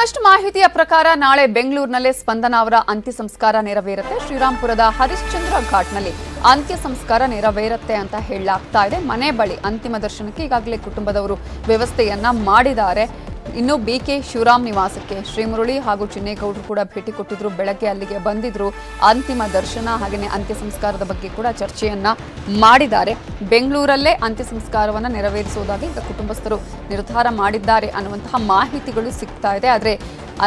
ಮತ್ತಷ್ಟು ಮಾಹಿತಿಯ ಪ್ರಕಾರ ನಾಳೆ ಬೆಂಗಳೂರಿನಲ್ಲೇ ಸ್ಪಂದನ ಅವರ ಅಂತ್ಯ ಸಂಸ್ಕಾರ ನೆರವೇರುತ್ತೆ. ಶ್ರೀರಾಂಪುರದ ಹರಿಶ್ಚಂದ್ರ ಘಾಟ್ನಲ್ಲಿ ಅಂತ್ಯ ಸಂಸ್ಕಾರ ನೆರವೇರುತ್ತೆ ಅಂತ ಹೇಳಲಾಗ್ತಾ ಇದೆ. ಮನೆ ಬಳಿ ಅಂತಿಮ ದರ್ಶನಕ್ಕೆ ಈಗಾಗಲೇ ಕುಟುಂಬದವರು ವ್ಯವಸ್ಥೆಯನ್ನ ಮಾಡಿದ್ದಾರೆ. ಇನ್ನು ಬಿಕೆ ಶಿವರಾಮ್ ನಿವಾಸಕ್ಕೆ ಶ್ರೀಮುರಳಿ ಹಾಗೂ ಚಿನ್ನೇಗೌಡರು ಕೂಡ ಭೇಟಿ ಕೊಟ್ಟಿದ್ರು. ಬೆಳಗ್ಗೆ ಅಲ್ಲಿಗೆ ಬಂದಿದ್ರು. ಅಂತಿಮ ದರ್ಶನ ಹಾಗೆಯೇ ಅಂತ್ಯ ಸಂಸ್ಕಾರದ ಬಗ್ಗೆ ಕೂಡ ಚರ್ಚೆಯನ್ನ ಮಾಡಿದ್ದಾರೆ. ಬೆಂಗಳೂರಲ್ಲೇ ಅಂತ್ಯ ಸಂಸ್ಕಾರವನ್ನ ನೆರವೇರಿಸುವುದಾಗಿ ಈಗ ಕುಟುಂಬಸ್ಥರು ನಿರ್ಧಾರ ಮಾಡಿದ್ದಾರೆ ಅನ್ನುವಂತಹ ಮಾಹಿತಿಗಳು ಸಿಗ್ತಾ ಇದೆ. ಆದರೆ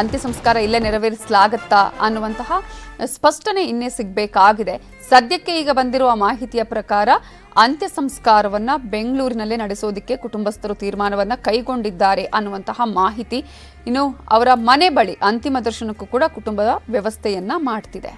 ಅಂತ್ಯ ಸಂಸ್ಕಾರ ಇಲ್ಲೇ ನೆರವೇರಿಸಲಾಗತ್ತಾ ಅನ್ನುವಂತಹ ಸ್ಪಷ್ಟನೆ ಇನ್ನೇ ಸಿಗಬೇಕಾಗಿದೆ. ಸದ್ಯಕ್ಕೆ ಈಗ ಬಂದಿರುವ ಮಾಹಿತಿಯ ಪ್ರಕಾರ ಅಂತ್ಯ ಸಂಸ್ಕಾರವನ್ನ ಬೆಂಗಳೂರಿನಲ್ಲೇ ನಡೆಸೋದಕ್ಕೆ ಕುಟುಂಬಸ್ಥರು ತೀರ್ಮಾನವನ್ನ ಕೈಗೊಂಡಿದ್ದಾರೆ ಅನ್ನುವಂತಹ ಮಾಹಿತಿ. ಇನ್ನು ಅವರ ಮನೆ ಬಳಿ ಅಂತಿಮ ದರ್ಶನಕ್ಕೂ ಕೂಡ ಕುಟುಂಬದ ವ್ಯವಸ್ಥೆಯನ್ನ ಮಾಡ್ತಿದೆ.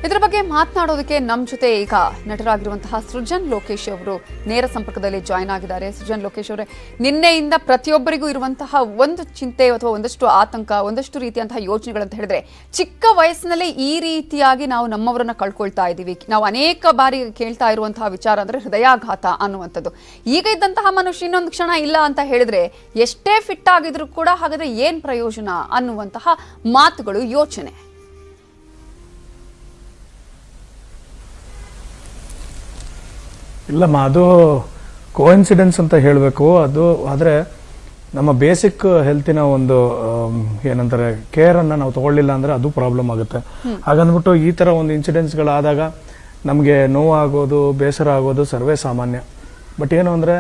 ಇದರ ಬಗ್ಗೆ ಮಾತನಾಡೋದಕ್ಕೆ ನಮ್ಮ ಜೊತೆ ಈಗ ನಟರಾಗಿರುವಂತಹ ಸೃಜನ್ ಲೋಕೇಶ್ ಅವರು ನೇರ ಸಂಪರ್ಕದಲ್ಲಿ ಜಾಯ್ನ್ ಆಗಿದ್ದಾರೆ. ಸೃಜನ್ ಲೋಕೇಶ್ ಅವರೇ, ನಿನ್ನೆಯಿಂದ ಪ್ರತಿಯೊಬ್ಬರಿಗೂ ಇರುವಂತಹ ಒಂದು ಚಿಂತೆ ಅಥವಾ ಒಂದಷ್ಟು ಆತಂಕ, ಒಂದಷ್ಟು ರೀತಿಯಂತಹ ಯೋಚನೆಗಳಂತ ಹೇಳಿದ್ರೆ, ಚಿಕ್ಕ ವಯಸ್ಸಿನಲ್ಲೇ ಈ ರೀತಿಯಾಗಿ ನಾವು ನಮ್ಮವರನ್ನ ಕಳ್ಕೊಳ್ತಾ ಇದ್ದೀವಿ. ನಾವು ಅನೇಕ ಬಾರಿ ಕೇಳ್ತಾ ಇರುವಂತಹ ವಿಚಾರ ಅಂದ್ರೆ ಹೃದಯಾಘಾತ ಅನ್ನುವಂಥದ್ದು. ಈಗ ಇದ್ದಂತಹ ಮನುಷ್ಯ ಇನ್ನೊಂದು ಕ್ಷಣ ಇಲ್ಲ ಅಂತ ಹೇಳಿದ್ರೆ ಎಷ್ಟೇ ಫಿಟ್ ಆಗಿದ್ರು ಕೂಡ ಹಾಗಾದ್ರೆ ಏನ್ ಪ್ರಯೋಜನ ಅನ್ನುವಂತಹ ಮಾತುಗಳು, ಯೋಚನೆ. ಇಲ್ಲಮ್ಮ, ಅದು ಕೋಇನ್ಸಿಡೆನ್ಸ್ ಅಂತ ಹೇಳಬೇಕು. ಅದು ಆದರೆ ನಮ್ಮ ಬೇಸಿಕ್ ಹೆಲ್ತಿನ ಒಂದು ಏನಂತಾರೆ ಕೇರ್ ಅನ್ನ ನಾವು ತಗೊಳ್ಳಿಲ್ಲ ಅಂದ್ರೆ ಅದು ಪ್ರಾಬ್ಲಮ್ ಆಗುತ್ತೆ. ಹಾಗಂದ್ಬಿಟ್ಟು ಈ ತರ ಒಂದು ಇನ್ಸಿಡೆಂಟ್ಸ್ಗಳಾದಾಗ ನಮಗೆ ನೋವಾಗೋದು, ಬೇಸರ ಆಗೋದು ಸರ್ವೇ ಸಾಮಾನ್ಯ. ಬಟ್ ಏನು ಅಂದ್ರೆ,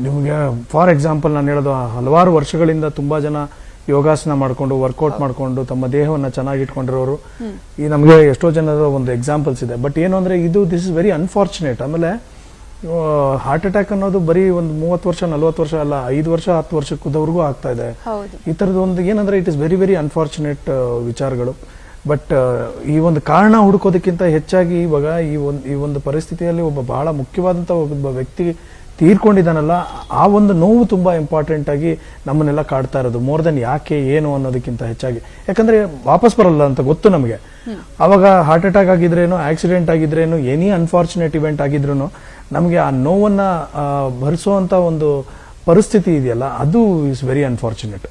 ನಿಮಗೆ ಫಾರ್ ಎಕ್ಸಾಂಪಲ್ ನಾನು ಹೇಳೋದು, ಹಲವಾರು ವರ್ಷಗಳಿಂದ ತುಂಬಾ ಜನ ಯೋಗಾಸನ ಮಾಡ್ಕೊಂಡು, ವರ್ಕೌಟ್ ಮಾಡ್ಕೊಂಡು ತಮ್ಮ ದೇಹವನ್ನು ಚೆನ್ನಾಗಿ ಇಟ್ಕೊಂಡಿರೋರು ಈ ನಮಗೆ ಎಷ್ಟೋ ಜನರ ಒಂದು ಎಕ್ಸಾಂಪಲ್ಸ್ ಇದೆ. ಬಟ್ ಏನು ಅಂದ್ರೆ, ದಿಸ್ ಇಸ್ ವೆರಿ ಅನ್ಫಾರ್ಚುನೇಟ್. ಆಮೇಲೆ ಹಾರ್ಟ್ ಅಟ್ಯಾಕ್ ಅನ್ನೋದು ಬರೀ ಒಂದು 30 ವರ್ಷ 40 ವರ್ಷ ಅಲ್ಲ, 5 ವರ್ಷ 10 ವರ್ಷಕ್ಕದವರೆಗೂ ಆಗ್ತಾ ಇದೆ. ಈ ತರದ ಒಂದು ಏನಂದ್ರೆ it is very very unfortunate ವಿಚಾರಗಳು. ಬಟ್ ಈ ಒಂದು ಕಾರಣ ಹುಡುಕೋದಕ್ಕಿಂತ ಹೆಚ್ಚಾಗಿ ಇವಾಗ ಈ ಒಂದು ಪರಿಸ್ಥಿತಿಯಲ್ಲಿ ಒಬ್ಬ ಬಹಳ ಮುಖ್ಯವಾದಂತ ಒಬ್ಬ ವ್ಯಕ್ತಿ ತೀರ್ಕೊಂಡಿದ್ದಾನಲ್ಲ, ಆ ಒಂದು ನೋವು ತುಂಬಾ ಇಂಪಾರ್ಟೆಂಟ್ ಆಗಿ ನಮ್ಮನ್ನೆಲ್ಲ ಕಾಡ್ತಾ ಇರೋದು. ಮೋರ್ ದೆನ್ ಯಾಕೆ ಏನು ಅನ್ನೋದಕ್ಕಿಂತ ಹೆಚ್ಚಾಗಿ, ಯಾಕಂದ್ರೆ ವಾಪಸ್ ಬರಲ್ಲ ಅಂತ ಗೊತ್ತು ನಮಗೆ. ಅವಾಗ ಹಾರ್ಟ್ ಅಟ್ಯಾಕ್ ಆಗಿದ್ರೇನು, ಆಕ್ಸಿಡೆಂಟ್ ಆಗಿದ್ರೇನು, ಎನಿ ಅನ್ಫಾರ್ಚುನೇಟ್ ಇವೆಂಟ್ ಆಗಿದ್ರು ನಮಗೆ ಆ ನೋವನ್ನ ಭರಿಸುವಂತ ಒಂದು ಪರಿಸ್ಥಿತಿ ಇದೆಯಲ್ಲ, ಅದು ಇಸ್ ವೆರಿ ಅನ್ಫಾರ್ಚುನೇಟ್.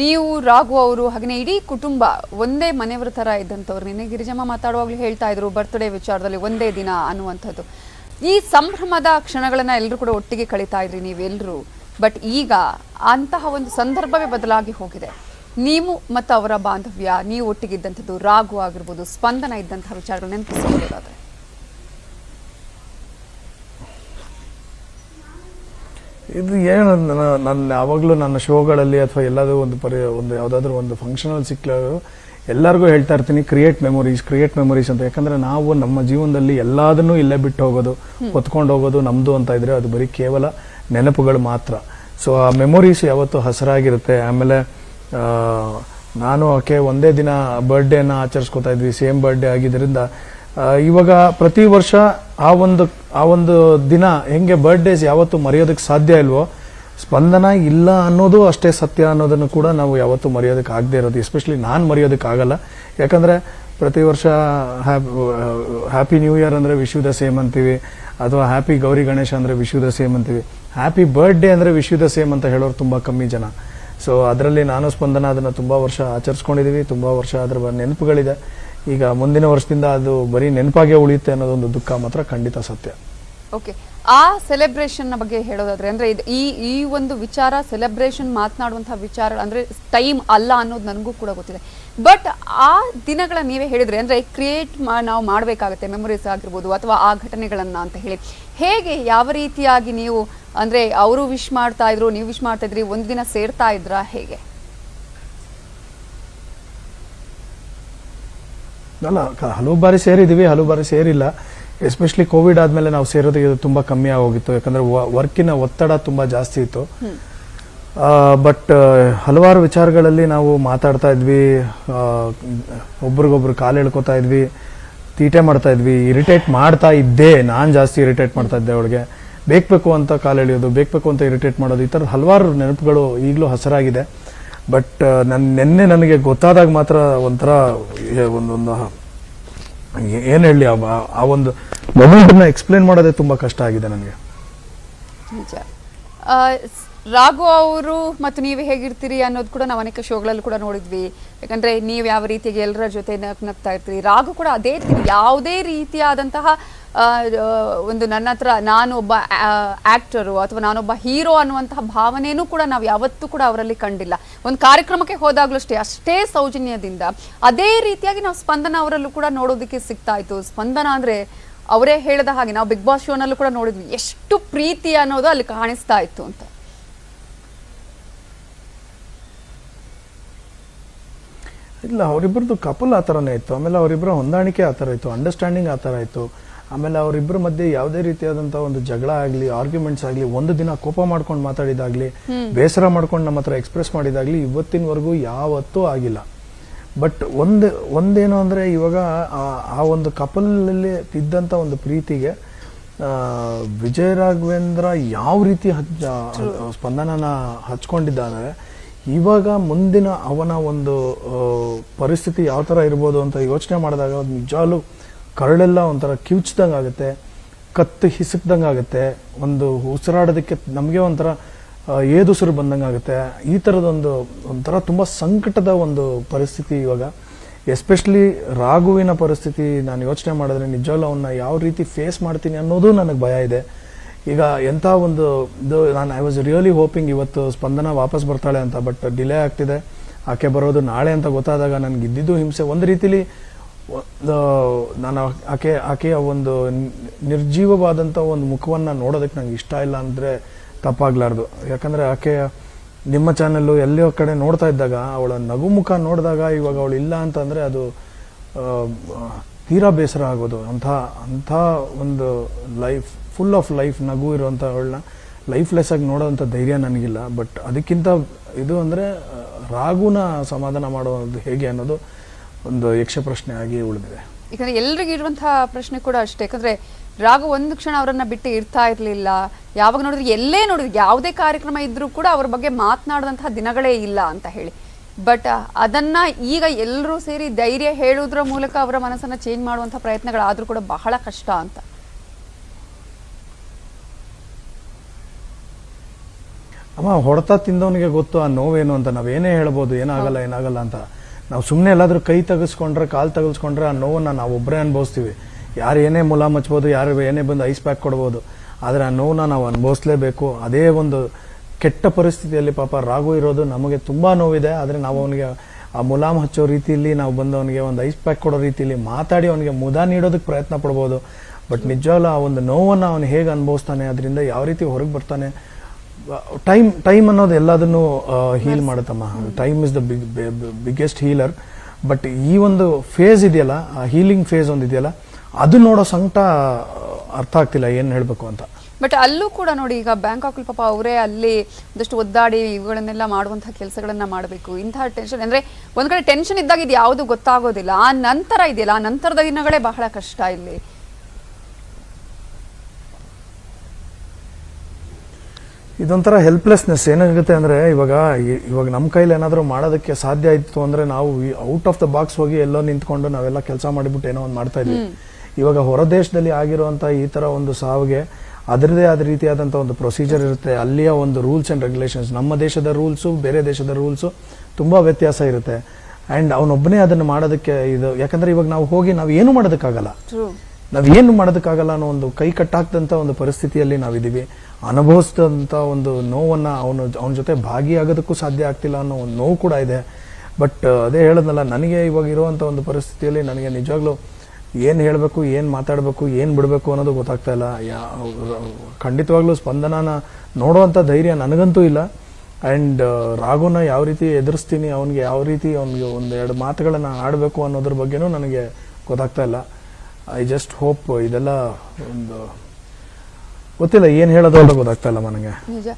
ನೀವು, ರಾಘು ಅವರು ಹಾಗೆ ಇಡೀ ಕುಟುಂಬ ಒಂದೇ ಮನೆಯವರ ತರ ಇದ್ದಂಥವ್ರು. ನಿನ್ನೆ ಗಿರಿಜಮ್ಮ ಮಾತಾಡುವಾಗ್ಲೂ ಹೇಳ್ತಾ ಇದ್ರು, ಬರ್ತ್ಡೇ ವಿಚಾರದಲ್ಲಿ ಒಂದೇ ದಿನ ಅನ್ನುವಂಥದ್ದು. ಈ ಸಂಭ್ರಮದ ಕ್ಷಣಗಳನ್ನ ಎಲ್ಲರೂ ಕೂಡ ಒಟ್ಟಿಗೆ ಕಳೀತಾ ಇದ್ರಿ ನೀವೆಲ್ಲರೂ. ಬಟ್ ಈಗ ಅಂತಹ ಒಂದು ಸಂದರ್ಭವೇ ಬದಲಾಗಿ ಹೋಗಿದೆ. ನೀವು ಮತ್ತು ಅವರ ಬಾಂಧವ್ಯ, ನೀವು ಒಟ್ಟಿಗಿದ್ದಂಥದ್ದು, ರಾಘು ಆಗಿರ್ಬೋದು, ಸ್ಪಂದನ ಇದ್ದಂತಹ ವಿಚಾರಗಳು ನೆನಪಿಸಬಹುದಾದ್ರೆ. ಇದು ಏನು, ನನ್ನ ಯಾವಾಗಲೂ ನನ್ನ ಶೋಗಳಲ್ಲಿ ಅಥವಾ ಎಲ್ಲಾದ್ರೂ ಒಂದು ಯಾವುದಾದ್ರೂ ಒಂದು ಫಂಕ್ಷನಲ್ಲಿ ಸಿಕ್ಕಲು ಎಲ್ಲರಿಗೂ ಹೇಳ್ತಾ ಇರ್ತೀನಿ, ಕ್ರಿಯೇಟ್ ಮೆಮೊರೀಸ್ ಅಂತ. ಯಾಕಂದ್ರೆ ನಾವು ನಮ್ಮ ಜೀವನದಲ್ಲಿ ಎಲ್ಲದನ್ನೂ ಇಲ್ಲೇ ಬಿಟ್ಟು ಹೋಗೋದು, ಹೊತ್ಕೊಂಡು ಹೋಗೋದು ನಮ್ದು ಅಂತ ಇದ್ರೆ ಅದು ಬರೀ ಕೇವಲ ನೆನಪುಗಳು ಮಾತ್ರ. ಸೊ ಆ ಮೆಮೊರೀಸ್ ಯಾವತ್ತೂ ಹಸರಾಗಿರುತ್ತೆ. ಆಮೇಲೆ ನಾನು ಆಕೆ ಒಂದೇ ದಿನ ಬರ್ಡೇನ ಆಚರಿಸ್ಕೊತಾ ಇದ್ವಿ, ಸೇಮ್ ಬರ್ಡೇ ಆಗಿದ್ರಿಂದ ಇವಾಗ ಪ್ರತಿ ವರ್ಷ ಆ ಒಂದು ದಿನ ಹೆಂಗೆ ಬರ್ಡೇಸ್ ಯಾವತ್ತು ಮರೆಯೋದಕ್ಕೆ ಸಾಧ್ಯ ಇಲ್ವೋ, ಸ್ಪಂದನ ಇಲ್ಲ ಅನ್ನೋದು ಅಷ್ಟೇ ಸತ್ಯ ಅನ್ನೋದನ್ನು ಕೂಡ ನಾವು ಯಾವತ್ತೂ ಮರೆಯೋದಕ್ಕೆ ಆಗದೆ ಇರೋದು. ಎಸ್ಪೆಷಲಿ ನಾನು ಮರೆಯೋದಕ್ಕೆ ಆಗಲ್ಲ. ಯಾಕಂದ್ರೆ ಪ್ರತಿ ವರ್ಷ ಹ್ಯಾಪಿ ನ್ಯೂ ಇಯರ್ ಅಂದ್ರೆ ವಿಶ್ ಯು ದ ಸೇಮ್ ಅಂತೀವಿ, ಅಥವಾ ಹ್ಯಾಪಿ ಗೌರಿ ಗಣೇಶ ಅಂದ್ರೆ ವಿಶ್ ಯು ದ ಸೇಮ್ ಅಂತೀವಿ. ಹ್ಯಾಪಿ ಬರ್ಡೇ ಅಂದ್ರೆ ವಿಶ್ ಯು ದ ಸೇಮ್ ಅಂತ ಹೇಳೋರು ತುಂಬಾ ಕಮ್ಮಿ ಜನ. ಸೊ ಅದರಲ್ಲಿ ನಾನು ಸ್ಪಂದನ ಅದನ್ನ ತುಂಬಾ ವರ್ಷ ಆಚರಿಸ್ಕೊಂಡಿದೀವಿ, ತುಂಬಾ ವರ್ಷ ಅದರ ನೆನಪುಗಳಿದೆ. ಈಗ ಮುಂದಿನ ವರ್ಷದಿಂದ ಅದು ಬರೀ ನೆನಪಾಗೆ ಉಳಿಯುತ್ತೆ ಅನ್ನೋದೊಂದು ದುಃಖ ಮಾತ್ರ ಖಂಡಿತ ಸತ್ಯ. ಓಕೆ, ಆ ಸೆಲೆಬ್ರೇಷನ್ ಬಗ್ಗೆ ಹೇಳೋದಾದ್ರೆ, ಅಂದ್ರೆ ಈ ಒಂದು ವಿಚಾರ, ಸೆಲೆಬ್ರೇಷನ್ ಮಾತನಾಡುವಂತಹ ವಿಚಾರ ಅಂದ್ರೆ ಟೈಮ್ ಅಲ್ಲ ಅನ್ನೋದು ನನಗೂ ಕೂಡ ಗೊತ್ತಿದೆ. ಬಟ್ ಆ ದಿನಗಳ ನೀವೇ ಹೇಳಿದ್ರೆ, ಅಂದ್ರೆ ಕ್ರಿಯೇಟ್ ನಾವು ಮಾಡಬೇಕಾಗತ್ತೆ, ಮೆಮೊರೀಸ್ ಆಗಿರ್ಬೋದು ಅಥವಾ ಆ ಘಟನೆಗಳನ್ನ ಅಂತ ಹೇಳಿ, ಹೇಗೆ ಯಾವ ರೀತಿಯಾಗಿ ನೀವು, ಅಂದ್ರೆ ಅವರು ವಿಶ್ ಮಾಡ್ತಾ ಇದ್ರು, ನೀವು ವಿಶ್ ಮಾಡ್ತಾ ಇದ್ರಿ, ಒಂದು ದಿನ ಸೇರ್ತಾ ಇದ್ರಾ, ಹೇಗೆ? ಅಲ್ಲ, ಹಲವು ಬಾರಿ ಸೇರಿದೀವಿ, ಹಲವು ಬಾರಿ ಸೇರಿಲ್ಲ. ಎಸ್ಪೆಷಲಿ ಕೋವಿಡ್ ಆದ್ಮೇಲೆ ನಾವು ಸೇರೋದು ತುಂಬಾ ಕಮ್ಮಿ ಆಗೋಗಿತ್ತು. ಯಾಕಂದ್ರೆ ವರ್ಕಿನ ಒತ್ತಡ ತುಂಬಾ ಜಾಸ್ತಿ ಇತ್ತು. ಬಟ್ ಹಲವಾರು ವಿಚಾರಗಳಲ್ಲಿ ನಾವು ಮಾತಾಡ್ತಾ ಇದ್ವಿ, ಒಬ್ರಿಗೊಬ್ರು ಕಾಲು ಎಳ್ಕೊತಾ ಇದ್ವಿ, ತೀಟೆ ಮಾಡ್ತಾ ಇದ್ವಿ, ಇರಿಟೇಟ್ ಮಾಡ್ತಾ ಇದ್ದೆ. ನಾನ್ ಜಾಸ್ತಿ ಇರಿಟೇಟ್ ಮಾಡ್ತಾ ಇದ್ದೆ ಅವಳಿಗೆ. ಬೇಕು ಅಂತ ಕಾಲು ಎಳೆಯೋದು, ಬೇಕು ಅಂತ ಇರಿಟೇಟ್ ಮಾಡೋದು, ಈ ತರದ ಹಲವಾರು ನೆನಪುಗಳು ಈಗಲೂ ಹಸರಾಗಿದೆ. ಬಟ್ ನಿನ್ನೆ ನನಗೆ ಗೊತ್ತಾದಾಗ ಮಾತ್ರ ಒಂಥರ ಒಂದೊಂದು ಏನ್ ಹೇಳಿ, ಆ ಒಂದು ಮೊಮೆಂಟ್ ಎಕ್ಸ್ಪ್ಲೇನ್ ಮಾಡೋದೇ ತುಂಬಾ ಕಷ್ಟ ಆಗಿದೆ ನನಗೆ. ರಾಘು ಅವರು ಮತ್ತು ನೀವು ಹೇಗಿರ್ತೀರಿ ಅನ್ನೋದು ಕೂಡ ನಾವು ಅನೇಕ ಶೋಗಳಲ್ಲಿ ಕೂಡ ನೋಡಿದ್ವಿ. ಯಾಕಂದ್ರೆ ನೀವು ಯಾವ ರೀತಿಯಾಗಿ ಎಲ್ಲರ ಜೊತೆ ನಗ್ತಾ ಇರ್ತೀರಿ, ರಾಘು ಕೂಡ ಅದೇ ರೀತಿ ಯಾವುದೇ ರೀತಿಯಾದಂತಹ ಒಂದು ನನ್ನ ಹತ್ರ ನಾನು ಒಬ್ಬ ಆಕ್ಟರು ಅಥವಾ ನಾನೊಬ್ಬ ಹೀರೋ ಅನ್ನುವಂತಹ ಭಾವನೆಯೂ ಕೂಡ ನಾವು ಯಾವತ್ತೂ ಕೂಡ ಅವರಲ್ಲಿ ಕಂಡಿಲ್ಲ. ಒಂದು ಕಾರ್ಯಕ್ರಮಕ್ಕೆ ಹೋದಾಗಲೂ ಅಷ್ಟೇ ಸೌಜನ್ಯದಿಂದ ಅದೇ ರೀತಿಯಾಗಿ ನಾವು ಸ್ಪಂದನ ಅವರಲ್ಲೂ ಕೂಡ ನೋಡೋದಕ್ಕೆ ಸಿಗ್ತಾ ಇತ್ತು. ಸ್ಪಂದನ ಅಂದ್ರೆ ಅವರೇ ಹೇಳಿದ ಹಾಗೆ ನಾವು ಬಿಗ್ ಬಾಸ್ ಶೋನಲ್ಲೂ ಕೂಡ ನೋಡಿದ್ವಿ, ಎಷ್ಟು ಪ್ರೀತಿ ಅನ್ನೋದು ಅಲ್ಲಿ ಕಾಣಿಸ್ತಾ ಇತ್ತು ಅಂತ. ಇಲ್ಲ, ಅವರಿಬ್ಬರದು ಕಪಲ್ ಆ ಥರನೇ ಇತ್ತು. ಆಮೇಲೆ ಅವರಿಬ್ಬರ ಹೊಂದಾಣಿಕೆ ಆ ಥರ ಇತ್ತು, ಅಂಡರ್ಸ್ಟ್ಯಾಂಡಿಂಗ್ ಆ ಥರ ಇತ್ತು. ಆಮೇಲೆ ಅವರಿಬ್ಬರ ಮಧ್ಯೆ ಯಾವುದೇ ರೀತಿಯಾದಂಥ ಒಂದು ಜಗಳ ಆಗಲಿ, ಆರ್ಗ್ಯುಮೆಂಟ್ಸ್ ಆಗಲಿ, ಒಂದು ದಿನ ಕೋಪ ಮಾಡ್ಕೊಂಡು ಮಾತಾಡಿದಾಗ್ಲಿ, ಬೇಸರ ಮಾಡ್ಕೊಂಡು ನಮ್ಮ ಹತ್ರ ಎಕ್ಸ್ಪ್ರೆಸ್ ಮಾಡಿದಾಗ್ಲಿ ಇವತ್ತಿನವರೆಗೂ ಯಾವತ್ತೂ ಆಗಿಲ್ಲ. ಬಟ್ ಒಂದೇನು ಅಂದರೆ ಇವಾಗ ಆ ಒಂದು ಕಪಲಲ್ಲಿ ಇದ್ದಂಥ ಒಂದು ಪ್ರೀತಿಗೆ ವಿಜಯ ರಾಘವೇಂದ್ರ ಯಾವ ರೀತಿ ಸ್ಪಂದನನ ಹಚ್ಕೊಂಡಿದ್ದಾನೆ, ಇವಾಗ ಮುಂದಿನ ಅವನ ಒಂದು ಪರಿಸ್ಥಿತಿ ಯಾವ ಥರ ಇರ್ಬೋದು ಅಂತ ಯೋಚನೆ ಮಾಡಿದಾಗ ನಿಜವಾಗ್ಲೂ ಕರಳೆಲ್ಲ ಒಂಥರ ಕಿವುಚ್ದಂಗೆ ಆಗುತ್ತೆ, ಕತ್ತು ಹಿಸುಕ್ದಂಗೆ ಆಗುತ್ತೆ, ಒಂದು ಉಸಿರಾಡೋದಕ್ಕೆ ನಮಗೆ ಒಂಥರ ಏದುಸಿರು ಬಂದಂಗೆ ಆಗುತ್ತೆ. ಈ ಒಂಥರ ತುಂಬ ಸಂಕಟದ ಒಂದು ಪರಿಸ್ಥಿತಿ ಇವಾಗ. ಎಸ್ಪೆಷಲಿ ರಾಘುವಿನ ಪರಿಸ್ಥಿತಿ ನಾನು ಯೋಚನೆ ಮಾಡಿದ್ರೆ ನಿಜವಾಗ್ಲೂ ಅವನ್ನ ಯಾವ ರೀತಿ ಫೇಸ್ ಮಾಡ್ತೀನಿ ಅನ್ನೋದು ನನಗೆ ಭಯ ಇದೆ. ಈಗ ಎಂಥ ಒಂದು ನಾನು ಐ ವಾಸ್ ರಿಯಲಿ ಹೋಪಿಂಗ್ ಇವತ್ತು ಸ್ಪಂದನ ವಾಪಸ್ ಬರ್ತಾಳೆ ಅಂತ. ಬಟ್ ಡಿಲೇ ಆಗ್ತಿದೆ, ಆಕೆ ಬರೋದು ನಾಳೆ ಅಂತ ಗೊತ್ತಾದಾಗ ನನಗೆ ಇದ್ದಿದ್ದು ಹಿಂಸೆ. ಒಂದು ರೀತಿಲಿ ನಾನು ಆಕೆಯ ಒಂದು ನಿರ್ಜೀವವಾದಂಥ ಒಂದು ಮುಖವನ್ನು ನೋಡೋದಕ್ಕೆ ನಂಗೆ ಇಷ್ಟ ಇಲ್ಲ ಅಂದರೆ ತಪ್ಪಾಗ್ಲಾರ್ದು. ಯಾಕಂದರೆ ಆಕೆಯ ನಿಮ್ಮ ಚಾನೆಲ್ಲು ಎಲ್ಲೋ ಕಡೆ ನೋಡ್ತಾ ಇದ್ದಾಗ ಅವಳ ನಗು ಮುಖ ನೋಡಿದಾಗ ಇವಾಗ ಅವಳು ಇಲ್ಲ ಅಂತಂದರೆ ಅದು ತೀರಾ ಬೇಸರ ಆಗೋದು. ಅಂಥ ಒಂದು ಲೈಫ್ ಫುಲ್ ಆಫ್ ಲೈಫ್ ನಗು ಇರುವಂಥ ಅವಳನ್ನ ಲೈಫ್ಲೆಸ್ ಆಗಿ ನೋಡೋವಂಥ ಧೈರ್ಯ ನನಗಿಲ್ಲ. ಬಟ್ ಅದಕ್ಕಿಂತ ಇದು ಅಂದರೆ ರಾಘುನ ಸಮಾಧಾನ ಮಾಡೋದು ಹೇಗೆ ಅನ್ನೋದು ಒಂದು ಯಕ್ಷ ಪ್ರಶ್ನೆ ಆಗಿ ಉಳಿದಿದೆ. ಯಾಕಂದ್ರೆ ಎಲ್ರಿಗೂ ಇರುವಂತಹ ಪ್ರಶ್ನೆ ಕೂಡ ಅಷ್ಟೇ. ಯಾಕಂದ್ರೆ ರಾಘು ಒಂದು ಕ್ಷಣ ಅವರನ್ನ ಬಿಟ್ಟು ಇರ್ತಾ ಇರಲಿಲ್ಲ. ಯಾವಾಗ ನೋಡಿದ್ರೆ ಎಲ್ಲೇ ನೋಡಿದ್ರೆ ಯಾವುದೇ ಕಾರ್ಯಕ್ರಮ ಇದ್ರೂ ಕೂಡ ಅವ್ರ ಬಗ್ಗೆ ಮಾತನಾಡಿದಂತಹ ದಿನಗಳೇ ಇಲ್ಲ ಅಂತ ಹೇಳಿ. ಬಟ್ ಅದನ್ನ ಈಗ ಎಲ್ಲರೂ ಸೇರಿ ಧೈರ್ಯ ಹೇಳುವುದರ ಮೂಲಕ ಅವರ ಮನಸ್ಸನ್ನ ಚೇಂಜ್ ಮಾಡುವಂತಹ ಪ್ರಯತ್ನಗಳಾದ್ರೂ ಕೂಡ ಬಹಳ ಕಷ್ಟ ಅಂತ. ಅಮ್ಮ, ಹೊಡೆತ ತಿಂದವನಿಗೆ ಗೊತ್ತು ಆ ನೋವೇನು ಅಂತ. ನಾವೇನೇ ಹೇಳ್ಬೋದು ಏನಾಗಲ್ಲ ಅಂತ. ನಾವು ಸುಮ್ಮನೆ ಎಲ್ಲಾದ್ರೂ ಕೈ ತೆಗೆಸ್ಕೊಂಡ್ರೆ, ಕಾಲು ತೆಗೆಸ್ಕೊಂಡ್ರೆ ಆ ನೋವನ್ನ ನಾವು ಒಬ್ಬರೇ ಅನುಭವಿಸ್ತೀವಿ. ಯಾರು ಏನೇ ಮುಲ ಮಚ್ಬೋದು, ಯಾರು ಏನೇ ಬಂದು ಐಸ್ ಪ್ಯಾಕ್ ಕೊಡ್ಬೋದು, ಆದರೆ ಆ ನೋವನ್ನ ನಾವು ಅನುಭವಿಸ್ಲೇಬೇಕು. ಅದೇ ಒಂದು ಕೆಟ್ಟ ಪರಿಸ್ಥಿತಿಯಲ್ಲಿ ಪಾಪ ರಾಘು ಇರೋದು ನಮಗೆ ತುಂಬಾ ನೋವಿದೆ. ಆದರೆ ನಾವು ಅವನಿಗೆ ಆ ಮುಲಾಮ್ ಹಚ್ಚೋ ರೀತಿಯಲ್ಲಿ ನಾವು ಬಂದು ಅವನಿಗೆ ಒಂದು ಐಸ್ ಪ್ಯಾಕ್ ಕೊಡೋ ರೀತಿಯಲ್ಲಿ ಮಾತಾಡಿ ಅವನಿಗೆ ಮುದ ನೀಡೋದಕ್ಕೆ ಪ್ರಯತ್ನ ಪಡ್ಬೋದು. ಬಟ್ ನಿಜವಾಗ್ಲೂ ಆ ಒಂದು ನೋವನ್ನು ಅವನು ಹೇಗೆ ಅನುಭವಿಸ್ತಾನೆ, ಅದರಿಂದ ಯಾವ ರೀತಿ ಹೊರಗೆ ಬರ್ತಾನೆ. ಟೈಮ್ ಅನ್ನೋದು ಎಲ್ಲದನ್ನು ಹೀಲ್ ಮಾಡುತ್ತಮ್ಮ. Time is the biggest healer. But ಈ ಒಂದು ಫೇಸ್ ಇದೆಯಲ್ಲ, ಆ ಹೀಲಿಂಗ್ ಫೇಸ್ ಒಂದು ಇದೆಯಲ್ಲ, ಅದು ನೋಡೋ ಸಂಕಟ ಅರ್ಥ ಆಗ್ತಿಲ್ಲ ಏನು ಹೇಳಬೇಕು ಅಂತ. ಬಟ್ ಅಲ್ಲೂ ಕೂಡ ನೋಡಿ, ಈಗ ಬ್ಯಾಂಕಾಕಲ್ಲಿ ಪಾಪ ಅವರೇ ಅಲ್ಲಿ ಒಂದಷ್ಟು ಒದ್ದಾಡಿ ಇವುಗಳನ್ನೆಲ್ಲ ಮಾಡುವಂತಹ ಕೆಲಸಗಳನ್ನ ಮಾಡಬೇಕು. ಇಂತಹ ಟೆನ್ಷನ್ ಅಂದ್ರೆ ಒಂದ್ ಕಡೆ ಟೆನ್ಷನ್ ಇದ್ದಾಗ ಇದು ಯಾವುದು ಗೊತ್ತಾಗೋದಿಲ್ಲ. ಆ ನಂತರ ಇದೆಯಲ್ಲ, ಆ ನಂತರದ ದಿನಗಳೇ ಬಹಳ ಕಷ್ಟ ಇಲ್ಲಿ. ಇದೊಂಥರ ಹೆಲ್ಪ್ಲೆಸ್ನೆಸ್. ಏನಾಗುತ್ತೆ ಅಂದರೆ ಇವಾಗ ನಮ್ಮ ಕೈಲಿ ಏನಾದರೂ ಮಾಡೋದಕ್ಕೆ ಸಾಧ್ಯ ಇತ್ತು ಅಂದರೆ ನಾವು ಔಟ್ ಆಫ್ ದ ಬಾಕ್ಸ್ ಹೋಗಿ ಎಲ್ಲೋ ನಿಂತ್ಕೊಂಡು ನಾವೆಲ್ಲ ಕೆಲಸ ಮಾಡಿಬಿಟ್ಟು ಏನೋ ಒಂದು ಮಾಡ್ತಾ ಇದ್ವಿ. ಇವಾಗ ಹೊರದೇಶದಲ್ಲಿ ಆಗಿರುವಂಥ ಈ ಥರ ಒಂದು ಸಾವಿಗೆ ಅದರದೇ ಆದ ರೀತಿಯಾದಂಥ ಒಂದು ಪ್ರೊಸೀಜರ್ ಇರುತ್ತೆ. ಅಲ್ಲಿಯ ಒಂದು ರೂಲ್ಸ್ ಆ್ಯಂಡ್ ರೆಗ್ಯುಲೇಷನ್ಸ್, ನಮ್ಮ ದೇಶದ ರೂಲ್ಸು ಬೇರೆ ದೇಶದ ರೂಲ್ಸು ತುಂಬ ವ್ಯತ್ಯಾಸ ಇರುತ್ತೆ. ಆ್ಯಂಡ್ ಅವನೊಬ್ಬನೇ ಅದನ್ನು ಮಾಡೋದಕ್ಕೆ ಇದು, ಯಾಕಂದರೆ ಇವಾಗ ನಾವು ಹೋಗಿ ನಾವು ಏನು ಮಾಡೋದಕ್ಕಾಗಲ್ಲ ಅನ್ನೋ ಒಂದು ಕೈ ಕಟ್ಟಾಕ್ದಂಥ ಒಂದು ಪರಿಸ್ಥಿತಿಯಲ್ಲಿ ನಾವಿದ್ದೀವಿ. ಅನುಭವಿಸಿದಂಥ ಒಂದು ನೋವನ್ನು ಅವನ ಜೊತೆ ಭಾಗಿಯಾಗೋದಕ್ಕೂ ಸಾಧ್ಯ ಆಗ್ತಿಲ್ಲ ಅನ್ನೋ ಒಂದು ನೋವು ಕೂಡ ಇದೆ. ಬಟ್ ಅದೇ ಹೇಳೋದಲ್ಲ, ನನಗೆ ಇವಾಗ ಇರುವಂಥ ಒಂದು ಪರಿಸ್ಥಿತಿಯಲ್ಲಿ ನನಗೆ ನಿಜವಾಗ್ಲೂ ಏನು ಹೇಳಬೇಕು, ಏನು ಮಾತಾಡಬೇಕು, ಏನು ಬಿಡಬೇಕು ಅನ್ನೋದು ಗೊತ್ತಾಗ್ತಾ ಇಲ್ಲ. ಖಂಡಿತವಾಗ್ಲೂ ಸ್ಪಂದನನ ನೋಡುವಂಥ ಧೈರ್ಯ ನನಗಂತೂ ಇಲ್ಲ. ಆ್ಯಂಡ್ ರಾಘುನ ಯಾವ ರೀತಿ ಎದುರಿಸ್ತೀನಿ, ಅವನಿಗೆ ಯಾವ ರೀತಿ ಅವನಿಗೆ ಒಂದೆರಡು ಮಾತುಗಳನ್ನು ಆಡಬೇಕು ಅನ್ನೋದ್ರ ಬಗ್ಗೆನೂ ನನಗೆ ಗೊತ್ತಾಗ್ತಾ ಇಲ್ಲ. ಐ ಜಸ್ಟ್ ಹೋಪ್ ಇದೆಲ್ಲ ಒಂದು ಗೊತ್ತಿಲ್ಲ, ಏನು ಹೇಳೋದು ಅಂತ ಗೊತ್ತಾಗ್ತಾ ಇಲ್ಲ ನನಗೆ. ನಿಜ.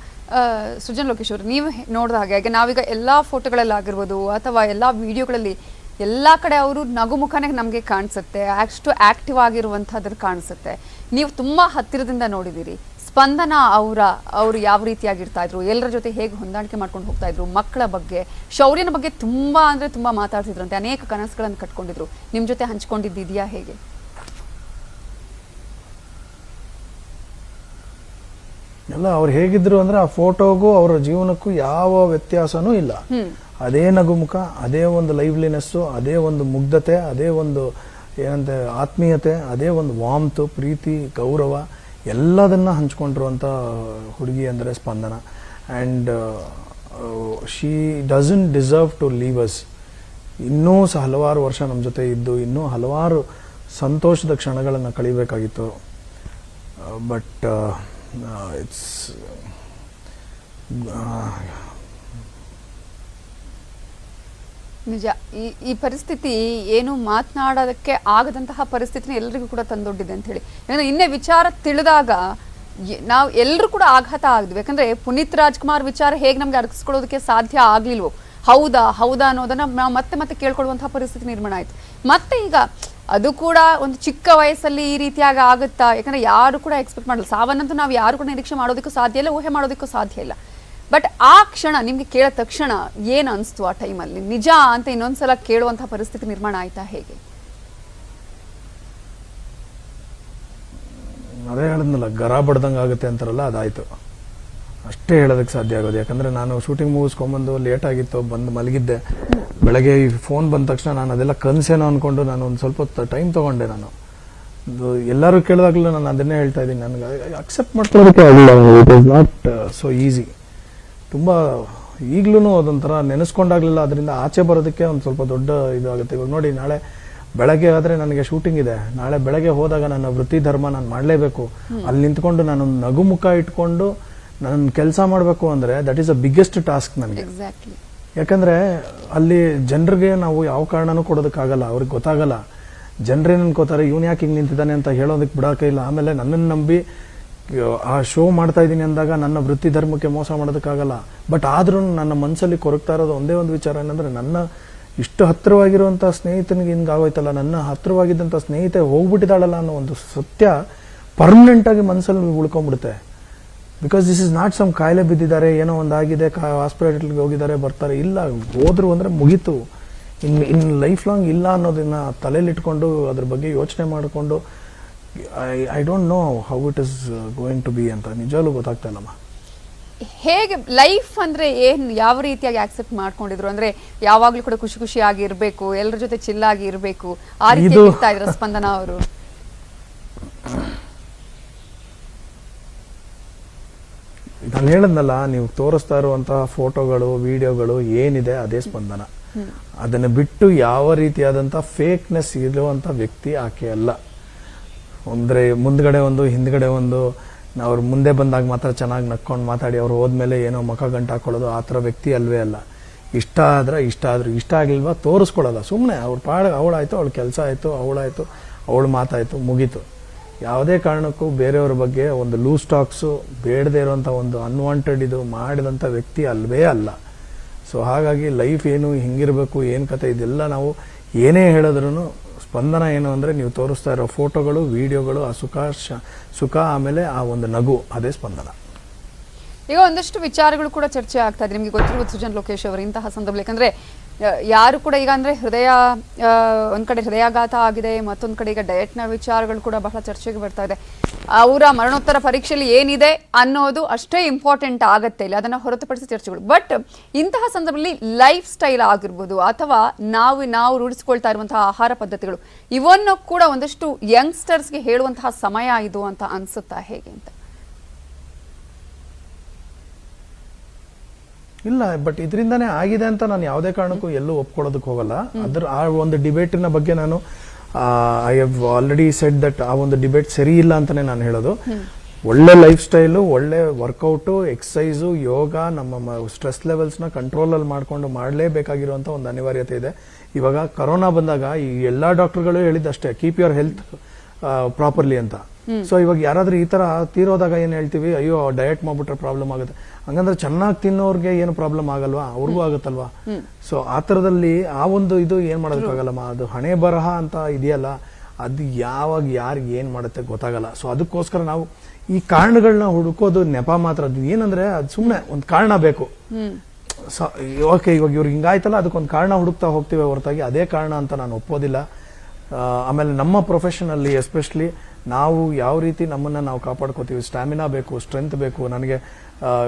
ಸೃಜನ್ ಲೋಕೇಶ್ ಅವರು, ನೀವು ನೋಡಿದ ಹಾಗೆ ನಾವೀಗ ಎಲ್ಲಾ ಫೋಟೋಗಳಲ್ಲಿ ಆಗಿರ್ಬೋದು ಅಥವಾ ಎಲ್ಲಾ ವಿಡಿಯೋಗಳಲ್ಲಿ ಎಲ್ಲಾ ಕಡೆ ಅವರು ನಗು ಮುಖನೇ ನಮಗೆ ಕಾಣಿಸುತ್ತೆ, ಅಷ್ಟು ಆಕ್ಟಿವ್ ಆಗಿರುವಂತಹದ್ದು ಕಾಣಿಸುತ್ತೆ. ನೀವು ತುಂಬಾ ಹತ್ತಿರದಿಂದ ನೋಡಿದಿರಿ. ಸ್ಪಂದನ ಅವರು ಯಾವ ರೀತಿಯಾಗಿರ್ತಾ ಇದ್ರು, ಎಲ್ಲರ ಜೊತೆ ಹೇಗೆ ಹೊಂದಾಣಿಕೆ ಮಾಡ್ಕೊಂಡು ಹೋಗ್ತಾ ಇದ್ರು, ಮಕ್ಕಳ ಬಗ್ಗೆ, ಶೌರ್ಯನ ಬಗ್ಗೆ ತುಂಬಾ ಮಾತಾಡ್ತಿದ್ರಂತೆ, ಅನೇಕ ಕನಸುಗಳನ್ನು ಕಟ್ಕೊಂಡಿದ್ರು. ನಿಮ್ ಜೊತೆ ಹಂಚ್ಕೊಂಡಿದ್ದಿದೆಯಾ ಹೇಗೆ? ಎಲ್ಲ ಅವ್ರು ಹೇಗಿದ್ರು ಅಂದ್ರೆ ಆ ಫೋಟೋಗೂ ಅವರ ಜೀವನಕ್ಕೂ ಯಾವ ವ್ಯತ್ಯಾಸನೂ ಇಲ್ಲ. ಅದೇ ನಗುಮುಖ, ಅದೇ ಒಂದು ಲೈವ್ಲಿನೆಸ್ಸು, ಅದೇ ಒಂದು ಮುಗ್ಧತೆ, ಅದೇ ಒಂದು ಏನಂತ ಆತ್ಮೀಯತೆ, ಅದೇ ಒಂದು ವಾಮ್ತು, ಪ್ರೀತಿ, ಗೌರವ ಎಲ್ಲದನ್ನ ಹಂಚ್ಕೊಂಡಿರುವಂತ ಹುಡುಗಿ ಅಂದರೆ Spandana. And she doesn't deserve to leave us. ಇನ್ನೂ ಸಹ ಹಲವಾರು ವರ್ಷ ನಮ್ಮ ಜೊತೆ ಇದ್ದು ಇನ್ನೂ ಹಲವಾರು ಸಂತೋಷದ ಕ್ಷಣಗಳನ್ನು ಕಳಿಬೇಕಾಗಿತ್ತು. ಬಟ್ ಇಟ್ಸ್ ನಿಜ. ಈ ಪರಿಸ್ಥಿತಿ ಏನು ಮಾತನಾಡೋದಕ್ಕೆ ಆಗದಂತಹ ಪರಿಸ್ಥಿತಿನ ಎಲ್ರಿಗೂ ಕೂಡ ತಂದೊಡ್ಡಿದೆ ಅಂತ ಹೇಳಿ. ಯಾಕಂದ್ರೆ ಇನ್ನೇ ವಿಚಾರ ತಿಳಿದಾಗ ನಾವು ಎಲ್ಲರೂ ಕೂಡ ಆಘಾತ ಆಗಿದ್ವಿ. ಯಾಕಂದ್ರೆ ಪುನೀತ್ ರಾಜ್ಕುಮಾರ್ ವಿಚಾರ ಹೇಗೆ ನಮ್ಗೆ ಅರ್ಗಿಸ್ಕೊಳ್ಳೋದಕ್ಕೆ ಸಾಧ್ಯ ಆಗ್ಲಿಲ್ವೋ, ಹೌದಾ ಅನ್ನೋದನ್ನ ನಾವು ಮತ್ತೆ ಕೇಳ್ಕೊಳ್ಳುವಂತಹ ಪರಿಸ್ಥಿತಿ ನಿರ್ಮಾಣ ಆಯ್ತು. ಮತ್ತೆ ಈಗ ಅದು ಕೂಡ ಒಂದು ಚಿಕ್ಕ ವಯಸ್ಸಲ್ಲಿ ಈ ರೀತಿಯಾಗಿ ಆಗುತ್ತಾ? ಯಾಕಂದ್ರೆ ಯಾರು ಕೂಡ ಎಕ್ಸ್ಪೆಕ್ಟ್ ಮಾಡಲ್ಲ. ಸಾವನ್ನಂತೂ ನಾವು ಯಾರು ಕೂಡ ನಿರೀಕ್ಷೆ ಮಾಡೋದಕ್ಕೂ ಸಾಧ್ಯ ಇಲ್ಲ, ಊಹೆ ಮಾಡೋದಕ್ಕೂ ಸಾಧ್ಯ ಇಲ್ಲ. ಬಟ್ ಆ ಕ್ಷಣ ನಿಮ್ಗೆ ಕೇಳಿದ ತಕ್ಷಣ ಏನ್ ಅನಿಸ್ತು ಆ ಟೈಮಲ್ಲಿ? ನಿಜ ಅಂತ ಇನ್ನೊಂದ್ಸಲ ಕೇಳುವಂತಹ ಪರಿಸ್ಥಿತಿ ನಿರ್ಮಾಣ ಆಯ್ತಾ ಹೇಗೆ? ಅದೇ ಹೇಳಿದ್ನಲ್ಲ, ಗರ ಬಡ್ದಂಗೆ ಆಗುತ್ತೆ ಅಂತಾರಲ್ಲ, ಅದಾಯ್ತು. ಅಷ್ಟೇ ಹೇಳೋದಕ್ಕೆ ಸಾಧ್ಯ ಆಗೋದು. ಯಾಕಂದ್ರೆ ನಾನು ಶೂಟಿಂಗ್ ಮುಗಿಸ್ಕೊಂಡ್ಬಂದು ಲೇಟ್ ಆಗಿತ್ತು, ಬಂದು ಮಲಗಿದ್ದೆ. ಬೆಳಗ್ಗೆ ಈ ಫೋನ್ ಬಂದ ತಕ್ಷಣ ನಾನು ಅದೆಲ್ಲ ಕನಸೇನೋ ಅನ್ಕೊಂಡು ನಾನು ಒಂದು ಸ್ವಲ್ಪ ಟೈಮ್ ತಗೊಂಡೆ. ನಾನು ಎಲ್ಲರೂ ಕೇಳಿದಾಗಲೂ ನಾನು ಅದನ್ನೇ ಹೇಳ್ತಾ ಇದ್ದೀನಿ, ನನಗೆ ಅಕ್ಸೆಪ್ಟ್ ಮಾಡ್ಕೊಳ್ಳೋದಕ್ಕೆ ಆಗಿಲ್ಲ. It is not so easy. ತುಂಬ ಈಗ್ಲೂ ಅದೊಂಥರ ನೆನೆಸ್ಕೊಂಡಾಗ್ಲಿಲ್ಲ, ಅದರಿಂದ ಆಚೆ ಬರೋದಕ್ಕೆ ಒಂದು ಸ್ವಲ್ಪ ದೊಡ್ಡ ಇದು ಆಗುತ್ತೆ. ಇವಾಗ ನೋಡಿ, ನಾಳೆ ಬೆಳಗ್ಗೆ ಆದರೆ ನನಗೆ ಶೂಟಿಂಗ್ ಇದೆ. ನಾಳೆ ಬೆಳಗ್ಗೆ ಹೋದಾಗ ನನ್ನ ವೃತ್ತಿ ಧರ್ಮ ನಾನು ಮಾಡಲೇಬೇಕು. ಅಲ್ಲಿ ನಿಂತ್ಕೊಂಡು ನಾನು ನಗುಮುಖ ಇಟ್ಕೊಂಡು ನನ್ನ ಕೆಲಸ ಮಾಡಬೇಕು ಅಂದರೆ that is a biggest task ನನಗೆ. ಯಾಕಂದ್ರೆ ಅಲ್ಲಿ ಜನರಿಗೆ ನಾವು ಯಾವ ಕಾರಣನೂ ಕೊಡೋದಕ್ಕಾಗಲ್ಲ, ಅವ್ರಿಗೆ ಗೊತ್ತಾಗಲ್ಲ. ಜನರೇನು ಅನ್ಕೋತಾರೆ, ಇವನು ಯಾಕೆ ಹಿಂಗೆ ನಿಂತಿದ್ದಾನೆ ಅಂತ ಹೇಳೋದಕ್ಕೆ ಬಿಡೋಕೆ ಇಲ್ಲ. ಆಮೇಲೆ ನನ್ನನ್ನು ನಂಬಿ ಆ ಶೋ ಮಾಡ್ತಾ ಇದ್ದೀನಿ ಅಂದಾಗ ನನ್ನ ವೃತ್ತಿ ಧರ್ಮಕ್ಕೆ ಮೋಸ ಮಾಡೋದಕ್ಕಾಗಲ್ಲ. ಬಟ್ ಆದ್ರೂ ನನ್ನ ಮನಸ್ಸಲ್ಲಿ ಕೊರಗ್ತಾ ಇರೋದು ಒಂದೇ ಒಂದು ವಿಚಾರ ಏನಂದ್ರೆ, ನನ್ನ ಇಷ್ಟು ಹತ್ತಿರವಾಗಿರುವಂತಹ ಸ್ನೇಹಿತನಿಗೆ ಹಿಂಗಾಗೋಯ್ತಲ್ಲ, ನನ್ನ ಹತ್ತಿರವಾಗಿದ್ದಂಥ ಸ್ನೇಹಿತೆ ಹೋಗ್ಬಿಟ್ಟಿದ್ದಾಳಲ್ಲ ಅನ್ನೋ ಒಂದು ಸತ್ಯ ಪರ್ಮನೆಂಟ್ ಆಗಿ ಮನಸ್ಸಲ್ಲಿ ಉಳ್ಕೊಂಡ್ಬಿಡುತ್ತೆ. Because this is not some ಕಾಯಿಲೆ ಬಿದ್ದಿದ್ದಾರೆ, ಏನೋ ಒಂದಾಗಿದೆ, ಹಾಸ್ಪಿಟಲ್ಗೆ ಹೋಗಿದ್ದಾರೆ ಬರ್ತಾರೆ. ಇಲ್ಲ, ಹೋದ್ರು ಅಂದ್ರೆ ಮುಗೀತು. ಇನ್ ಲೈಫ್ ಲಾಂಗ್ ಇಲ್ಲ ಅನ್ನೋದನ್ನ ತಲೆಯಲ್ಲಿಟ್ಕೊಂಡು ಅದ್ರ ಬಗ್ಗೆ ಯೋಚನೆ ಮಾಡಿಕೊಂಡು I don't know how it is going to be ಅಂತ ನಿಜವಾಗ್ಲೂ ಗೊತ್ತಾಗ್ತಾ ಇಲ್ಲಮ್ಮ. ಹೇಗೆ ಲೈಫ್ ಅಂದ್ರೆ ಏನ್, ಯಾವ ರೀತಿಯಾಗಿ ಆಕ್ಸೆಪ್ಟ್ ಮಾಡ್ಕೊಂಡಿದ್ರು? ಅಂದ್ರೆ ಯಾವಾಗ್ಲೂ ಕೂಡ ಖುಷಿಯಾಗಿ ಇರ್ಬೇಕು, ಎಲ್ಲರ ಜೊತೆ ಚಿಲ್ಲಾಗಿ ಇರ್ಬೇಕು, ಆ ರೀತಿ ಇರ್ತಾ ಇದ್ರ ಸ್ಪಂದನ ಅವರು? ನಾನು ಹೇಳದ್ನಲ್ಲ, ನೀವು ತೋರಿಸ್ತಾ ಇರುವಂತಹ ಫೋಟೋಗಳು, ವಿಡಿಯೋಗಳು ಏನಿದೆ ಅದೇ ಸ್ಪಂದನ. ಅದನ್ನ ಬಿಟ್ಟು ಯಾವ ರೀತಿಯಾದಂತಹ ಫೇಕ್ನೆಸ್ ಇರುವಂತ ವ್ಯಕ್ತಿ ಆಕೆ ಅಲ್ಲ. ಅಂದ್ರೆ ಮುಂದ್ಗಡೆ ಒಂದು ಹಿಂದ್ಗಡೆ ಒಂದು, ಅವ್ರು ಮುಂದೆ ಬಂದಾಗ ಮಾತ್ರ ಚೆನ್ನಾಗಿ ನಕ್ಕೊಂಡು ಮಾತಾಡಿ ಅವ್ರು ಹೋದ್ಮೇಲೆ ಏನೋ ಮುಖ ಗಂಟು ಹಾಕೊಳ್ಳೋದು, ಆ ಥರ ವ್ಯಕ್ತಿ ಅಲ್ವೇ ಅಲ್ಲ. ಇಷ್ಟ ಆಗಿಲ್ವಾ ತೋರಿಸ್ಕೊಳ್ಳಲ್ಲ. ಸುಮ್ಮನೆ ಅವ್ರ ಅವಳಾಯ್ತು, ಅವಳ ಕೆಲಸ ಆಯ್ತು, ಅವಳಾಯ್ತು, ಅವಳ ಮಾತಾಯ್ತು, ಮುಗೀತು. ಯಾವುದೇ ಕಾರಣಕ್ಕೂ ಬೇರೆಯವ್ರ ಬಗ್ಗೆ ಒಂದು ಲೂಸ್ ಟಾಕ್ಸು, ಬೇಡದೇ ಇರುವಂಥ ಒಂದು ಅನ್ವಾಂಟೆಡ್ ಇದು ಮಾಡಿದಂಥ ವ್ಯಕ್ತಿ ಅಲ್ವೇ ಅಲ್ಲ. ಸೊ ಹಾಗಾಗಿ ಲೈಫ್ ಏನು, ಹಿಂಗಿರ್ಬೇಕು, ಏನು ಕತೆ, ಇದೆಲ್ಲ ನಾವು ಏನೇ ಹೇಳಿದ್ರು ಸ್ಪಂದನ ಏನು ಅಂದರೆ, ನೀವು ತೋರಿಸ್ತಾ ಇರೋ ಫೋಟೋಗಳು, ವಿಡಿಯೋಗಳು, ಆ ಸುಖ ಆಮೇಲೆ ಆ ಒಂದು ನಗು, ಅದೇ ಸ್ಪಂದನ. ಈಗ ಒಂದಷ್ಟು ವಿಚಾರಗಳು ಕೂಡ ಚರ್ಚೆ ಆಗ್ತಾ ಇದೆ. ನಿಮಗೆ ಗೊತ್ತಿರುವ ಸೃಜನ್ ಲೋಕೇಶ್ ಅವರು ಇಂತಹ ಸಂದರ್ಭ, ಯಾಕಂದ್ರೆ ಯಾರು ಕೂಡ ಈಗ ಅಂದ್ರೆ ಒಂದ್ ಕಡೆ ಹೃದಯಾಘಾತ ಆಗಿದೆ, ಮತ್ತೊಂದ್ ಕಡೆ ಈಗ ಡಯಟ್ನ ವಿಚಾರಗಳು ಕೂಡ ಬಹಳ ಚರ್ಚೆಗೆ ಬರ್ತಾ ಇದೆ. ಅವರ ಮರಣೋತ್ತರ ಪರೀಕ್ಷೆಯಲ್ಲಿ ಏನಿದೆ ಅನ್ನೋದು ಅಷ್ಟೇ ಇಂಪಾರ್ಟೆಂಟ್ ಆಗತ್ತೆ ಇಲ್ಲ, ಅದನ್ನ ಹೊರತುಪಡಿಸಿ ಚರ್ಚೆಗಳು. ಬಟ್ ಇಂತಹ ಸಂದರ್ಭದಲ್ಲಿ ಲೈಫ್ ಸ್ಟೈಲ್ ಆಗಿರ್ಬೋದು, ಅಥವಾ ನಾವು ರೂಢಿಸ್ಕೊಳ್ತಾ ಇರುವಂತಹ ಆಹಾರ ಪದ್ಧತಿಗಳು, ಇವನ್ನು ಕೂಡ ಒಂದಷ್ಟು ಯಂಗ್ಸ್ಟರ್ಸ್ಗೆ ಹೇಳುವಂತಹ ಸಮಯ ಇದು ಅಂತ ಅನ್ಸುತ್ತಾ ಹೇಗೆ ಅಂತ? ಇಲ್ಲ, ಬಟ್ ಇದರಿಂದಾನೇ ಆಗಿದೆ ಅಂತ ನಾನು ಯಾವುದೇ ಕಾರಣಕ್ಕೂ ಎಲ್ಲೂ ಒಪ್ಕೊಳ್ಳೋದಕ್ಕೆ ಹೋಗಲ್ಲ. ಆ ಒಂದು ಡಿಬೇಟಿನ ಬಗ್ಗೆ ನಾನು I have already said that ಆ ಒಂದು ಡಿಬೇಟ್ ಸರಿ ಇಲ್ಲ ಅಂತಾನೆ ನಾನು ಹೇಳೋದು. ಒಳ್ಳೆ ಲೈಫ್ ಸ್ಟೈಲು, ಒಳ್ಳೆ ವರ್ಕೌಟು, ಎಕ್ಸಸೈಸು, ಯೋಗ, ನಮ್ಮ ಸ್ಟ್ರೆಸ್ ಲೆವೆಲ್ಸ್ನ ಕಂಟ್ರೋಲಲ್ಲಿ ಮಾಡಿಕೊಂಡು ಮಾಡಲೇಬೇಕಾಗಿರುವಂಥ ಒಂದು ಅನಿವಾರ್ಯತೆ ಇದೆ. ಇವಾಗ ಕರೋನಾ ಬಂದಾಗ ಈ ಎಲ್ಲಾ ಡಾಕ್ಟರ್ಗಳು ಹೇಳಿದ್ದಷ್ಟೇ, ಕೀಪ್ ಯುವರ್ ಹೆಲ್ತ್ ಪ್ರಾಪರ್ಲಿ ಅಂತ. ಸೊ ಇವಾಗ ಯಾರಾದ್ರೂ ಈ ತರ ತೀರೋದಾಗ ಏನ್ ಹೇಳ್ತೀವಿ, ಅಯ್ಯೋ ಡಯಟ್ ಮಾಡ್ಬಿಟ್ರೆ ಪ್ರಾಬ್ಲಮ್ ಆಗುತ್ತೆ. ಹಂಗಂದ್ರೆ ಚೆನ್ನಾಗಿ ತಿನ್ನೋರ್ಗೆ ಏನು ಪ್ರಾಬ್ಲಮ್ ಆಗಲ್ವಾ, ಅವ್ರಿಗೂ ಆಗುತ್ತಲ್ವಾ. ಸೊ ಆ ತರದಲ್ಲಿ ಆ ಒಂದು ಇದು ಏನ್ ಮಾಡೋದಕ್ಕಾಗಲ್ಲಮ್ಮ. ಅದು ಹಣೆ ಬರಹ ಅಂತ ಇದೆಯಲ್ಲ, ಅದು ಯಾವಾಗ ಯಾರಿಗೆ ಏನ್ ಮಾಡುತ್ತೆ ಗೊತ್ತಾಗಲ್ಲ. ಸೊ ಅದಕ್ಕೋಸ್ಕರ ನಾವು ಈ ಕಾರಣಗಳನ್ನ ಹುಡುಕೋದು ನೆಪ ಮಾತ್ರ. ಅದು ಏನಂದ್ರೆ ಅದು ಸುಮ್ಮನೆ ಒಂದು ಕಾರಣ ಬೇಕು. ಓಕೆ, ಇವಾಗ ಇವ್ರಿಗೆ ಹಿಂಗಾಯ್ತಲ್ಲ, ಅದಕ್ಕೊಂದು ಕಾರಣ ಹುಡುಕ್ತಾ ಹೋಗ್ತೀವಿ ಹೊರತಾಗಿ ಅದೇ ಕಾರಣ ಅಂತ ನಾನು ಒಪ್ಪೋದಿಲ್ಲ. ಆಮೇಲೆ ನಮ್ಮ ಪ್ರೊಫೆಷನಲ್ಲಿ ಎಸ್ಪೆಷಲಿ ನಾವು ಯಾವ ರೀತಿ ನಮ್ಮನ್ನು ನಾವು ಕಾಪಾಡ್ಕೋತೀವಿ, ಸ್ಟ್ಯಾಮಿನಾ ಬೇಕು, ಸ್ಟ್ರೆಂತ್ ಬೇಕು. ನನಗೆ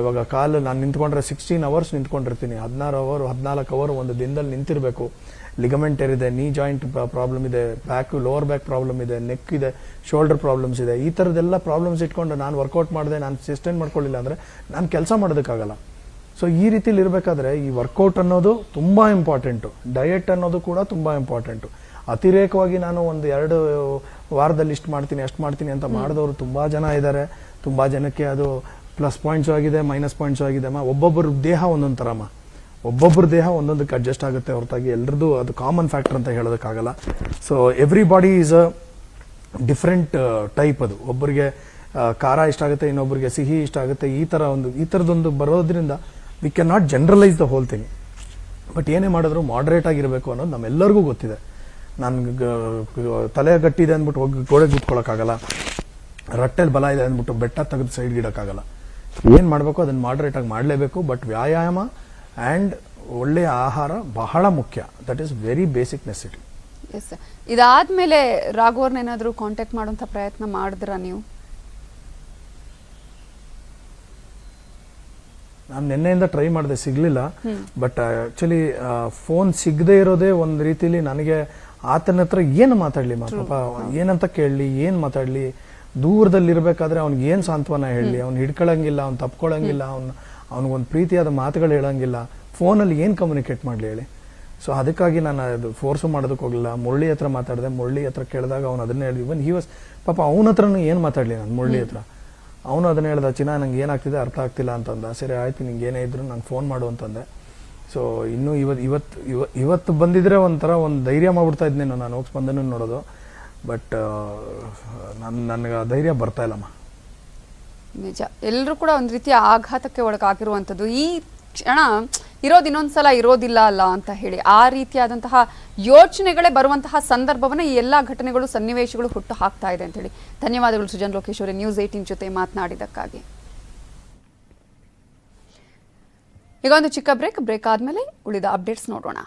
ಇವಾಗ ಕಾಲು ನಾನು ನಿಂತ್ಕೊಂಡ್ರೆ 16 ಅವರ್ಸ್ ನಿಂತ್ಕೊಂಡಿರ್ತೀನಿ, 14 ಅವರ್ ಒಂದು ದಿನದಲ್ಲಿ ನಿಂತಿರಬೇಕು. ಲಿಗಮೆಂಟ್ ಏರಿದೆ, ನೀ ಜಾಯಿಂಟ್ ಪ್ರಾಬ್ಲಮ್ ಇದೆ, ಲೋವರ್ ಬ್ಯಾಕ್ ಪ್ರಾಬ್ಲಮ್ ಇದೆ, ನೆಕ್ ಇದೆ, ಶೋಲ್ಡರ್ ಪ್ರಾಬ್ಲಮ್ಸ್ ಇದೆ. ಈ ಥರದ್ದೆಲ್ಲ ಪ್ರಾಬ್ಲಮ್ಸ್ ಇಟ್ಕೊಂಡು ನಾನು ವರ್ಕೌಟ್ ಮಾಡಿದೆ, ನಾನು ಸಸ್ಟೈನ್ ಮಾಡ್ಕೊಳ್ಳಿಲ್ಲ ಅಂದರೆ ನಾನು ಕೆಲಸ ಮಾಡೋದಕ್ಕಾಗಲ್ಲ. ಸೊ ಈ ರೀತಿಲಿ ಇರಬೇಕಾದ್ರೆ ಈ ವರ್ಕೌಟ್ ಅನ್ನೋದು ತುಂಬ ಇಂಪಾರ್ಟೆಂಟು, ಡಯಟ್ ಅನ್ನೋದು ಕೂಡ ತುಂಬ ಇಂಪಾರ್ಟೆಂಟು. ಅತಿರೇಕವಾಗಿ ನಾನು ಒಂದು 2 ವಾರದಲ್ಲಿ ಇಷ್ಟು ಮಾಡ್ತೀನಿ ಅಷ್ಟು ಮಾಡ್ತೀನಿ ಅಂತ ಮಾಡಿದವರು ತುಂಬ ಜನ ಇದ್ದಾರೆ. ತುಂಬ ಜನಕ್ಕೆ ಅದು ಪ್ಲಸ್ ಪಾಯಿಂಟ್ಸು ಆಗಿದೆ, ಮೈನಸ್ ಪಾಯಿಂಟ್ಸು ಆಗಿದೆ. ಒಬ್ಬೊಬ್ಬರ ದೇಹ ಒಂದೊಂದು ಥರಮ್ಮ, ಒಬ್ಬೊಬ್ಬರ ದೇಹ ಒಂದೊಂದಕ್ಕೆ ಅಡ್ಜಸ್ಟ್ ಆಗುತ್ತೆ ಹೊರತಾಗಿ ಎಲ್ಲರದ್ದು ಅದು ಕಾಮನ್ ಫ್ಯಾಕ್ಟರ್ ಅಂತ ಹೇಳೋದಕ್ಕಾಗಲ್ಲ. So every body is a different type. ಅದು ಒಬ್ಬರಿಗೆ ಖಾರ ಇಷ್ಟ ಆಗುತ್ತೆ, ಇನ್ನೊಬ್ಬರಿಗೆ ಸಿಹಿ ಇಷ್ಟ ಆಗುತ್ತೆ. ಈ ಥರದೊಂದು ಬರೋದ್ರಿಂದ we can not generalise the whole thing. But ಏನೇ ಮಾಡಿದ್ರು ಮಾಡ್ರೇಟ್ ಆಗಿರಬೇಕು ಅನ್ನೋದು ನಮ್ಮೆಲ್ಲರಿಗೂ ಗೊತ್ತಿದೆ. ನನ್ಗೆ ತಲೆ ಗಟ್ಟಿದೆ ಅಂದ್ಬಿಟ್ಟು ಹೋಗಿ ಗೋಡೆ ಕೂತ್ಕೊಳ್ಳೋಕ್ಕಾಗಲ್ಲ, ರಟ್ಟೆಲ್ ಬಲ ಇದೆ ಅಂದ್ಬಿಟ್ಟು ಬೆಟ್ಟ ತೆಗೆದು ಸೈಡ್ಗೆ ಇಡೋಕ್ಕಾಗಲ್ಲ. ಏನು ಮಾಡಬೇಕು ಅದನ್ನು ಮಾಡ್ರೇಟಾಗಿ ಮಾಡಲೇಬೇಕು. ಬಟ್ ವ್ಯಾಯಾಮ ಆ್ಯಂಡ್ ಒಳ್ಳೆಯ ಆಹಾರ ಬಹಳ ಮುಖ್ಯ. That is very basic necessity. Yes. ಇದಾದ್ಮೇಲೆ ರಾಘವ್ರನ್ನೇನಾದರೂ ಕಾಂಟ್ಯಾಕ್ಟ್ ಮಾಡುವಂಥ ಪ್ರಯತ್ನ ಮಾಡಿದ್ರಾ ನೀವು? ನಾನು ನಿನ್ನೆಯಿಂದ ಟ್ರೈ ಮಾಡಿದೆ, ಸಿಗ್ಲಿಲ್ಲ. ಬಟ್ ಆಕ್ಚುಲಿ ಫೋನ್ ಸಿಗದೆ ಇರೋದೇ ಒಂದು ರೀತಿಲಿ ನನಗೆ ಆತನ ಹತ್ರ ಏನು ಮಾತಾಡ್ಲಿ, ಪಾಪ ಏನಂತ ಕೇಳಲಿ, ಏನು ಮಾತಾಡ್ಲಿ. ದೂರದಲ್ಲಿ ಇರಬೇಕಾದ್ರೆ ಅವ್ನಿಗೆ ಏನು ಸಾಂತ್ವನ ಹೇಳಲಿ, ಅವ್ನು ಹಿಡ್ಕೊಳಂಗಿಲ್ಲ, ಅವ್ನು ತಪ್ಕೊಳಂಗಿಲ್ಲ, ಅವ್ನಿಗೊಂದು ಪ್ರೀತಿಯಾದ ಮಾತುಗಳು ಹೇಳಂಗಿಲ್ಲ. ಫೋನಲ್ಲಿ ಏನು ಕಮ್ಯುನಿಕೇಟ್ ಮಾಡಲಿ ಹೇಳಿ. ಸೊ ಅದಕ್ಕಾಗಿ ನಾನು ಅದು ಫೋರ್ಸು ಮಾಡೋದಕ್ಕೆ ಹೋಗಲಿಲ್ಲ. ಮುರಳಿ ಹತ್ರ ಮಾತಾಡಿದೆ, ಮುರಳಿ ಹತ್ರ ಕೇಳಿದಾಗ ಅವ್ನು ಅದನ್ನೇ ಹೇಳಿದ್ವಿ. ಇವನ್ ಹಿ ವಾಸ್ ಪಾಪ ಅವನ ಹತ್ರನೂ ಏನು ಮಾತಾಡಲಿ ನಾನು ಮುರಳಿ ಹತ್ರ. ಅವನು ಅದನ್ನ ಹೇಳ್ದ, ಚಿನ್ನ ನಂಗೆ ಏನಾಗ್ತಿದೆ ಅರ್ಥ ಆಗ್ತಿಲ್ಲ ಅಂತಂದ. ಸರಿ ಆಯ್ತು, ನಿಂಗೆ ಏನೇ ಇದ್ರು ನಂಗೆ ಫೋನ್ ಮಾಡು ಅಂತಂದೆ. ಸೊ ಇನ್ನೂ ಇವತ್ತು ಬಂದಿದ್ರೆ ಒಂಥರ ಒಂದು ಧೈರ್ಯ ಮಾಡ್ಬಿಡ್ತಾ ಇದ್ನೇನೋ ನಾನು ಹೋಗಿ ಸ್ಪಂದನ ನೋಡೋದು. ಬಟ್ ನನಗೆ ಧೈರ್ಯ ಬರ್ತಾ ಇಲ್ಲಮ್ಮ. ನಿಜ, ಎಲ್ಲರೂ ಕೂಡ ಒಂದು ರೀತಿಯ ಆಘಾತಕ್ಕೆ ಒಳಗಾಗಿರುವಂಥದ್ದು. ಈ ಕ್ಷಣ ಇರೋದು ಇನ್ನೊಂದ್ಸಲ ಇರೋದಿಲ್ಲ ಅಲ್ಲ ಅಂತ ಹೇಳಿ ಆ ರೀತಿಯಾದಂತಹ ಯೋಚನೆಗಳೇ ಬರುವಂತಹ ಸಂದರ್ಭವನ್ನ ಈ ಎಲ್ಲಾ ಘಟನೆಗಳು, ಸನ್ನಿವೇಶಗಳು ಹುಟ್ಟು ಹಾಕ್ತಾ ಇದೆ ಅಂತ ಹೇಳಿ. ಧನ್ಯವಾದಗಳು ಸುಜನ್ ಲೋಕೇಶ್ ಅವರೇ, ನ್ಯೂಸ್ 18 ಜೊತೆ ಮಾತನಾಡಿದ್ದಕ್ಕಾಗಿ. ಈಗ ಒಂದು ಚಿಕ್ಕ ಬ್ರೇಕ್ ಆದ್ಮೇಲೆ ಉಳಿದ ಅಪ್ಡೇಟ್ಸ್ ನೋಡೋಣ.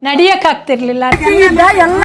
ನಡಿಯಕ್ಕಾಗ್ತಿರ್ಲಿಲ್ಲ.